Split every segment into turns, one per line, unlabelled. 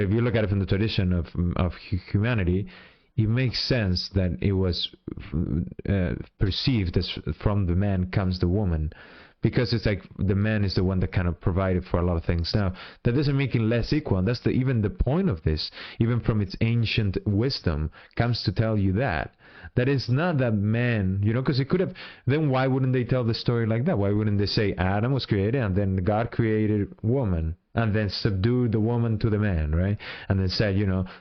If you look at it from the tradition of humanity, it makes sense that it was perceived as from the man comes the woman, because it's like the man is the one that kind of provided for a lot of things. Now, that doesn't make it less equal, and that's even the point of this, even from its ancient wisdom, comes to tell you that it's not that man, because it could have, then why wouldn't they tell the story like that? Why wouldn't they say Adam was created and then God created woman and then subdued the woman to the man, right? And then said,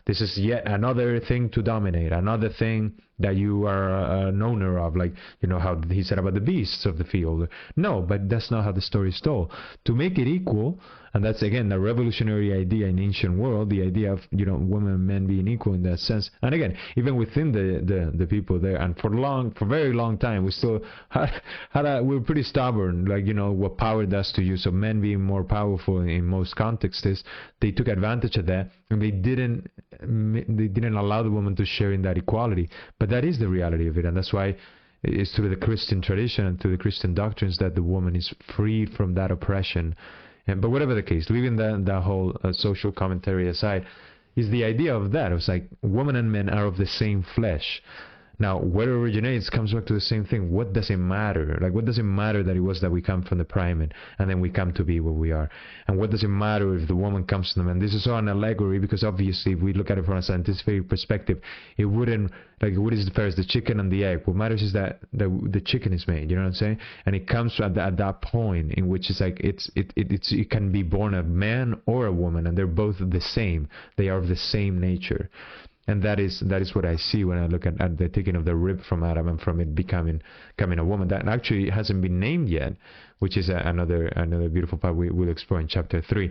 this is yet another thing to dominate, another thing that you are an owner of, like, how he said about the beasts of the field. No, but that's not how the story is told. To make it equal, and that's, again, a revolutionary idea in ancient world, the idea of, women and men being equal in that sense. And again, even within the people there, and for very long time, we still we're pretty stubborn, like, what power does to you. So men being more powerful in most contexts, they took advantage of that, and they didn't allow the woman to share in that equality. But that is the reality of it, and that's why it's through the Christian tradition and through the Christian doctrines that the woman is freed from that oppression. But whatever the case, leaving that whole social commentary aside, is the idea of that. It's like women and men are of the same flesh. Now, where it originates comes back to the same thing. What does it matter? Like, what does it matter that it was that we come from the primate and then we come to be what we are? And what does it matter if the woman comes to them? And this is all an allegory, because obviously if we look at it from a scientific perspective, it wouldn't, like, what is first, the chicken and the egg? What matters is that the chicken is made, you know what I'm saying? And it comes at that point in which it's like it can be born a man or a woman, and they're both the same. They are of the same nature. And that is what I see when I look at the taking of the rib from Adam and from it becoming a woman. That actually hasn't been named yet, which is another beautiful part we'll explore in chapter 3.